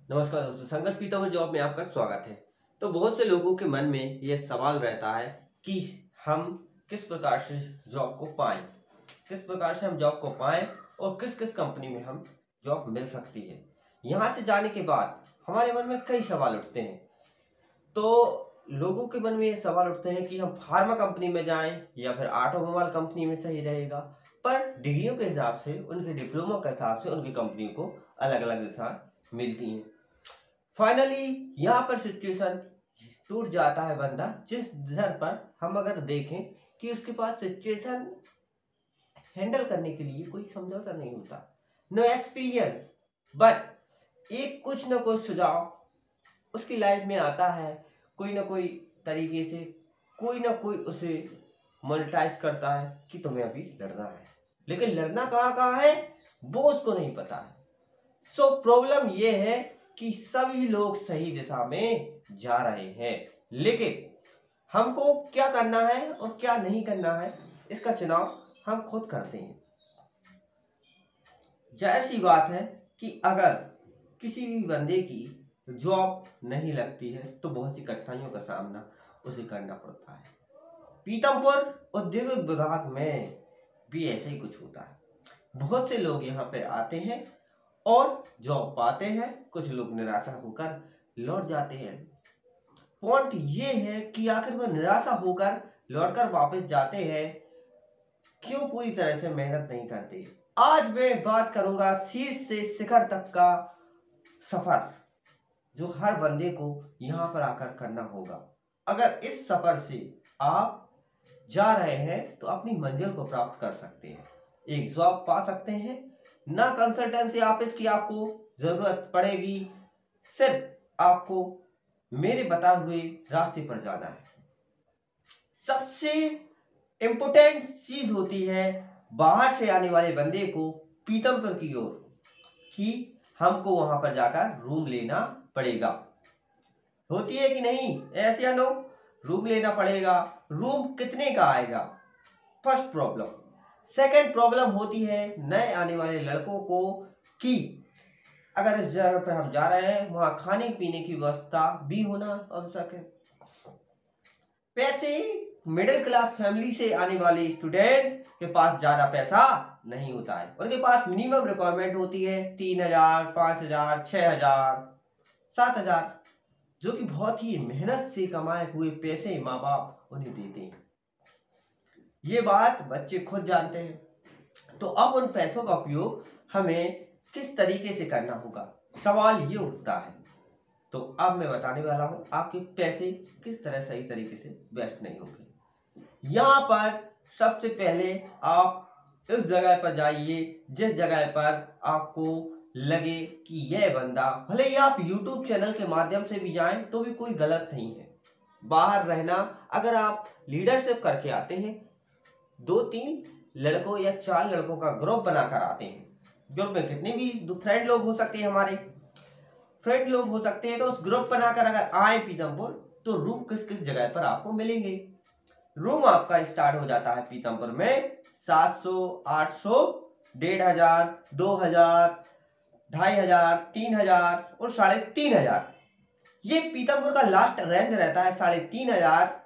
नमस्कार दोस्तों, संघर्ष पीताम्बर जॉब में आपका स्वागत है। तो बहुत से लोगों के मन में यह सवाल रहता है कि हम किस प्रकार से जॉब को पाएं, किस प्रकार से हम जॉब को पाएं और किस किस कंपनी में हम जॉब मिल सकती है। यहाँ से जाने के बाद हमारे मन में कई सवाल उठते हैं। तो लोगों के मन में ये सवाल उठते हैं कि हम फार्मा कंपनी में जाएं या फिर ऑटोमोबाइल कंपनी में सही रहेगा। पर डिग्रियों के हिसाब से, उनके डिप्लोमा के हिसाब से उनकी कंपनी को अलग अलग दिशा मिलती हैं। फाइनली यहाँ पर सिचुएशन टूट जाता है बंदा, जिस दर पर हम अगर देखें कि उसके पास सिचुएशन हैंडल करने के लिए कोई समझौता नहीं होता, नो एक्सपीरियंस, बट एक कुछ ना कुछ सुझाव उसकी लाइफ में आता है। कोई ना कोई तरीके से कोई ना कोई उसे मोनेटाइज करता है कि तुम्हें अभी लड़ना है, लेकिन लड़ना कहाँ कहाँ है वो उसको नहीं पता है। सो प्रॉब्लम ये है कि सभी लोग सही दिशा में जा रहे हैं, लेकिन हमको क्या करना है और क्या नहीं करना है इसका चुनाव हम खुद करते हैं। जाहिर सी बात है कि अगर किसी भी बंदे की जॉब नहीं लगती है तो बहुत सी कठिनाइयों का सामना उसे करना पड़ता है। पीतमपुर औद्योगिक विभाग में भी ऐसे ही कुछ होता है। बहुत से लोग यहाँ पे आते हैं और जॉब पाते हैं, कुछ लोग निराशा होकर लौट जाते हैं। पॉइंट ये है कि आखिर वो निराशा होकर लौटकर वापस जाते हैं, क्यों पूरी तरह से मेहनत नहीं करते। आज मैं बात करूंगा शीर्ष से शिखर तक का सफर जो हर बंदे को यहाँ पर आकर करना होगा। अगर इस सफर से आप जा रहे हैं तो अपनी मंजिल को प्राप्त कर सकते हैं, एक जॉब पा सकते हैं। ना कंसल्टेंसी ऑफिस की आपको जरूरत पड़ेगी, सिर्फ आपको मेरे बताए हुए रास्ते पर जाना है। सबसे इंपोर्टेंट चीज होती है बाहर से आने वाले बंदे को पीतमपुर की ओर कि हमको वहां पर जाकर रूम लेना पड़ेगा। होती है कि नहीं, ऐसे या नो? रूम लेना पड़ेगा। रूम कितने का आएगा? First problem. सेकंड प्रॉब्लम होती है नए आने वाले लड़कों को कि अगर इस जगह पर हम जा रहे हैं वहां खाने पीने की व्यवस्था भी होना आवश्यक है। पैसे, मिडिल क्लास फैमिली से आने वाले स्टूडेंट के पास ज्यादा पैसा नहीं होता है। उनके पास मिनिमम रिक्वायरमेंट होती है 3,000, 5,000, 6,000, 7,000, जो कि बहुत ही मेहनत से कमाए हुए पैसे माँ बाप उन्हें देते हैं। ये बात बच्चे खुद जानते हैं। तो अब उन पैसों का उपयोग हमें किस तरीके से करना होगा, सवाल ये उठता है। तो अब मैं बताने वाला हूं आपके पैसे किस तरह सही तरीके से वेस्ट नहीं होंगे। यहाँ पर सबसे पहले आप इस जगह पर जाइए जिस जगह पर आपको लगे कि यह बंदा, भले ही आप YouTube चैनल के माध्यम से भी जाएं तो भी कोई गलत नहीं है। बाहर रहना, अगर आप लीडरशिप करके आते हैं, 2-3 लड़कों या 4 लड़कों का ग्रुप बनाकर आते हैं, ग्रुप में कितने भी फ्रेंड लोग हो सकते हैं, हमारे फ्रेंड लोग हो सकते हैं, तो उस ग्रुप बनाकर अगर आए पीतमपुर तो रूम किस किस जगह पर आपको मिलेंगे। रूम आपका स्टार्ट हो जाता है पीतमपुर में 700, 800, 1,500, 2,000, 2,500, 3,000 और 3,500। ये पीतमपुर का लास्ट रेंज रहता है 3,500।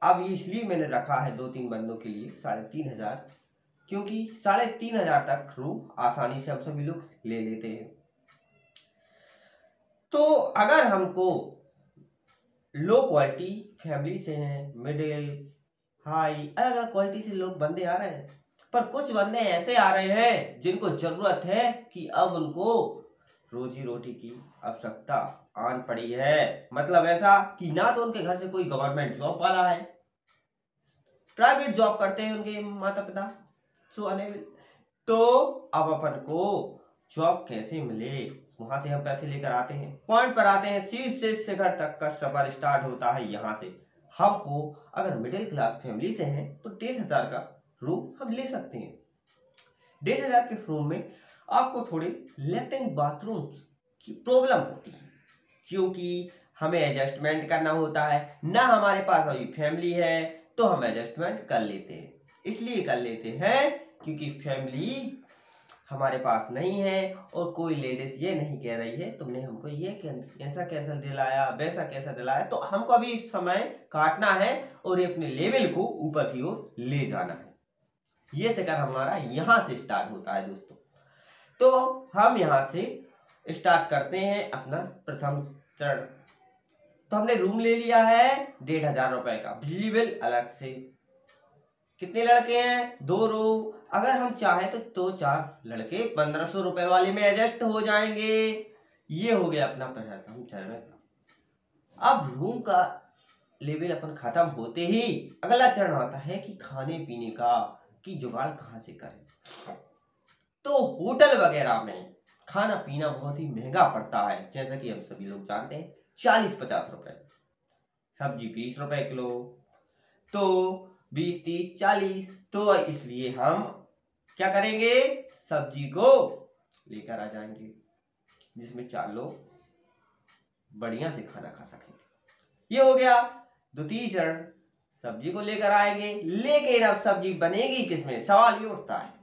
अब ये इसलिए मैंने रखा है 2-3 बंदों के लिए 3,500, क्योंकि 3,500 तक रूम आसानी से हम सभी लोग ले लेते हैं। तो अगर हमको लो क्वालिटी फैमिली से हैं, मिडिल, हाई, अलग अलग क्वालिटी से लोग बंदे आ रहे हैं, पर कुछ बंदे ऐसे आ रहे हैं जिनको जरूरत है कि अब उनको रोजी रोटी की आवश्यकता आन पड़ी है। मतलब ऐसा कि ना तो उनके घर से कोई गवर्नमेंट जॉब वाला है, प्राइवेट जॉब करते हैं उनके माता पिता, सो अनेबल। तो अब अपन को जॉब कैसे मिले, वहां से हम पैसे लेकर आते हैं। पॉइंट पर आते हैं, शीर्ष से शिखर तक का सफर स्टार्ट होता है यहाँ से। हमको अगर मिडिल क्लास फैमिली से हैं तो 1,500 का रूम हम ले सकते हैं। 1,500 के रूम में आपको थोड़े लैट्रिन बाथरूम की प्रॉब्लम होती है, क्योंकि हमें एडजस्टमेंट करना होता है ना। हमारे पास अभी फैमिली है तो हम एडजस्टमेंट कर लेते हैं, इसलिए कर लेते हैं क्योंकि फैमिली हमारे पास नहीं है और कोई लेडीज ये नहीं कह रही है तुमने हमको ये ऐसा कैसा दिलाया वैसा कैसा दिलाया, तो हमको अभी समय काटना है और अपने लेवल को ऊपर की ओर ले जाना है। ये शिखर हमारा यहाँ से स्टार्ट होता है दोस्तों। तो हम यहाँ से स्टार्ट करते हैं अपना प्रथम चरण। तो हमने रूम ले लिया है 1500 रुपए का, बिजली बिल अलग से। कितने लड़के हैं? 2 रूम। अगर हम चाहें तो 2-4 लड़के 1500 रुपए वाले में एडजस्ट हो जाएंगे। ये हो गया अपना प्रथम चरण। अब रूम का लेवल अपन खत्म होते ही अगला चरण आता है कि खाने पीने का कि जुगाड़ कहाँ से करें। तो होटल वगैरह में खाना पीना बहुत ही महंगा पड़ता है, जैसा कि हम सभी लोग जानते हैं। 40-50 रुपए, सब्जी 20 रुपए किलो, तो 20-30-40। तो इसलिए हम क्या करेंगे, सब्जी को लेकर आ जाएंगे जिसमें 4 लोग बढ़िया से खाना खा सकेंगे। ये हो गया द्वितीय चरण, सब्जी को लेकर आएंगे। लेकिन अब सब्जी बनेगी किसमें, सवाल ये उठता है।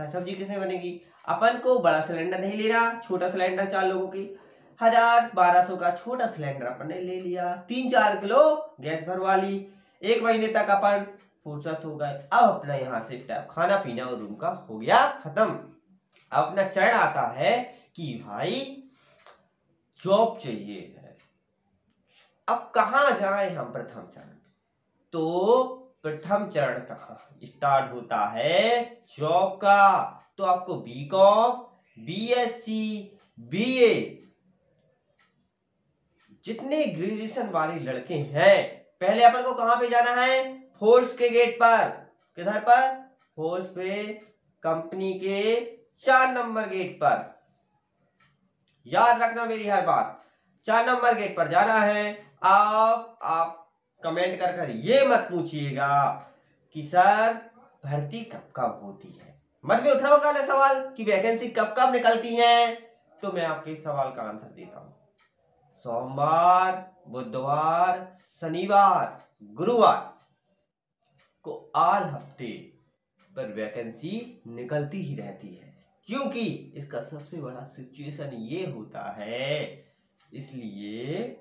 सब्जी किसमें बनेगी। अपन को बड़ा सिलेंडर नहीं लेना, छोटा सिलेंडर 4 लोगों की 1000-1200 का छोटा सिलेंडर अपन ने ले लिया। 3-4 किलो गैस भरवा ली। 1 महीने तक अपन फुर्सत हो गए। अब अपना यहाँ से स्टेप खाना पीना और रूम का हो गया खत्म। अब अपना चरण आता है कि भाई जॉब चाहिए है। अब कहाँ जाए हम प्रथम चरण। तो प्रथम चरण कहाँ स्टार्ट होता है, जॉब का। तो आपको बीकॉम, बीएससी, बीए जितने ग्रेजुएशन वाले लड़के हैं, पहले अपन को कहां पे जाना है, फोर्स के गेट पर। किधर पर, फोर्स पे, कंपनी के 4 नंबर गेट पर। याद रखना मेरी हर बात, 4 नंबर गेट पर जाना है। आप कमेंट कर कर ये मत पूछिएगा कि सर भर्ती कब कब होती है। मन में उठ रहा होगा ना सवाल कि वैकेंसी कब कब निकलती है। तो मैं आपके इस सवाल का आंसर देता हूं। सोमवार, बुधवार, शनिवार, गुरुवार को आल हफ्ते पर वैकेंसी निकलती ही रहती है। क्योंकि इसका सबसे बड़ा सिचुएशन ये होता है, इसलिए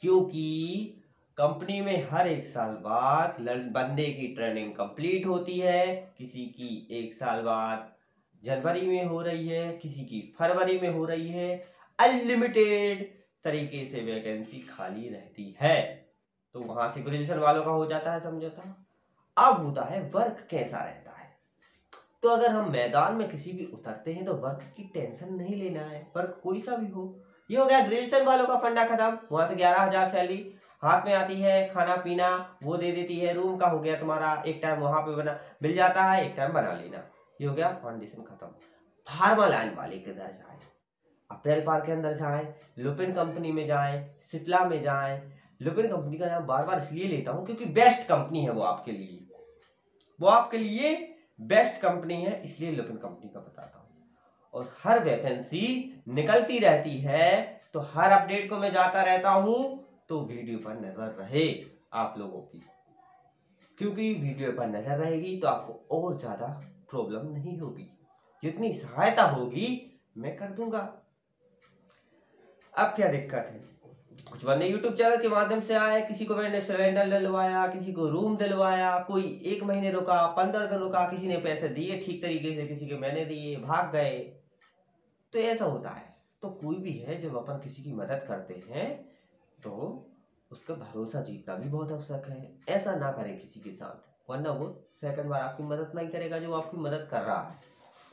क्योंकि कंपनी में हर 1 साल बाद बंदे की ट्रेनिंग कंप्लीट होती है। किसी की 1 साल बाद जनवरी में हो रही है, किसी की फरवरी में हो रही है। अनलिमिटेड तरीके से वैकेंसी खाली रहती है। तो वहां से ग्रेजुएशन वालों का हो जाता है समझौता। अब होता है वर्क कैसा रहता है। तो अगर हम मैदान में किसी भी उतरते हैं तो वर्क की टेंशन नहीं लेना है, वर्क कोई सा भी हो। ये हो गया ग्रेजुएशन वालों का फंडा खत्म। वहां से 11,000 सैलरी हाथ में आती है, खाना पीना वो दे देती है। रूम का हो गया तुम्हारा, एक टाइम वहां पे बना मिल जाता है, एक टाइम बना लेना। ये हो गया फाउंडेशन खत्म। फार्मा लाइन वाले किधर जाए, अप्रैल पार्क के अंदर जाएं, लुपिन कंपनी में जाएं, सिप्ला में जाएं। लुपिन कंपनी का नाम बार बार इसलिए लेता हूं क्योंकि बेस्ट कंपनी है वो आपके लिए बेस्ट कंपनी है, इसलिए लुपिन कंपनी का बताता हूं। और हर वैकेंसी निकलती रहती है, तो हर अपडेट को मैं जाता रहता हूं। तो वीडियो पर नजर रहे आप लोगों की, क्योंकि वीडियो पर नजर रहेगी तो आपको और ज्यादा प्रॉब्लम नहीं होगी। जितनी सहायता होगी मैं कर दूंगा। अब क्या दिक्कत है, कुछ बंदे यूट्यूब चैनल के माध्यम से आए, किसी को मैंने सिलेंडर दिलवाया, किसी को रूम दिलवाया, कोई 1 महीने रुका, 15 दिन रुका, किसी ने पैसे दिए ठीक तरीके से, किसी के मैंने दिए, भाग गए। तो ऐसा होता है। तो कोई भी है, जब अपन किसी की मदद करते हैं तो उसका भरोसा जीतना भी बहुत आवश्यक है। ऐसा ना करें किसी के साथ, वरना वो सेकंड बार आपकी मदद नहीं करेगा जो आपकी मदद कर रहा है।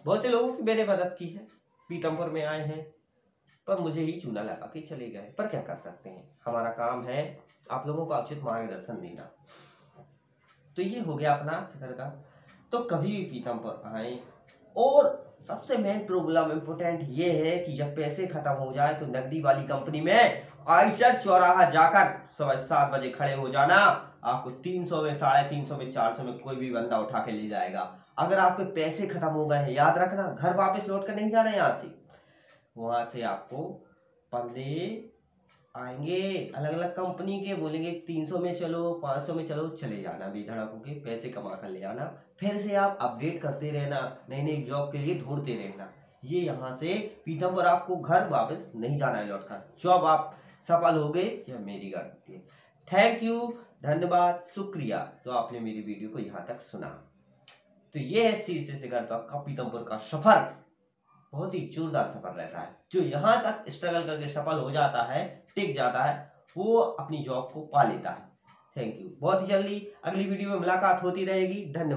बहुत से लोगों की मैंने मदद की है, पीतमपुर में आए हैं पर मुझे ही चूना लगा के चले गए। पर क्या कर सकते हैं, हमारा काम है आप लोगों का उचित मार्गदर्शन देना। तो ये हो गया अपना शहर का। तो कभी भी पीतमपुर आए। और सबसे मेन प्रॉब्लम इम्पोर्टेंट ये है कि जब पैसे खत्म हो जाए तो नकदी वाली कंपनी में आइसर चौराहा जाकर सुबह 7 बजे खड़े हो जाना। आपको 300 में, 350 में, 400 में कोई भी बंदा उठा के ले जाएगा। अगर आपके पैसे खत्म हो गए हैं, याद रखना घर वापस लौट कर नहीं जाना, यहाँ से वहां से आपको बंदे आएंगे अलग अलग कंपनी के, बोलेंगे 300 में चलो, 500 में चलो, चले जाना बेधड़क के पैसे कमा कर ले आना। फिर से आप अपडेट करते रहना, नई नई जॉब के लिए ढूंढते रहना। ये यहाँ से पीतमपुर आपको घर वापस नहीं जाना है लौटकर। जॉब आप सफल हो गए, यह मेरी गारंटी है। थैंक यू, धन्यवाद, शुक्रिया जो आपने मेरी वीडियो को यहाँ तक सुना। तो ये है शीर्ष से करता आपका पीतमपुर का सफर। बहुत ही जोरदार सफर रहता है। जो यहाँ तक स्ट्रगल करके सफल हो जाता है, टिक जाता है, वो अपनी जॉब को पा लेता है। Thank you. बहुत ही जल्दी अगली वीडियो में मुलाकात होती रहेगी। धन्यवाद।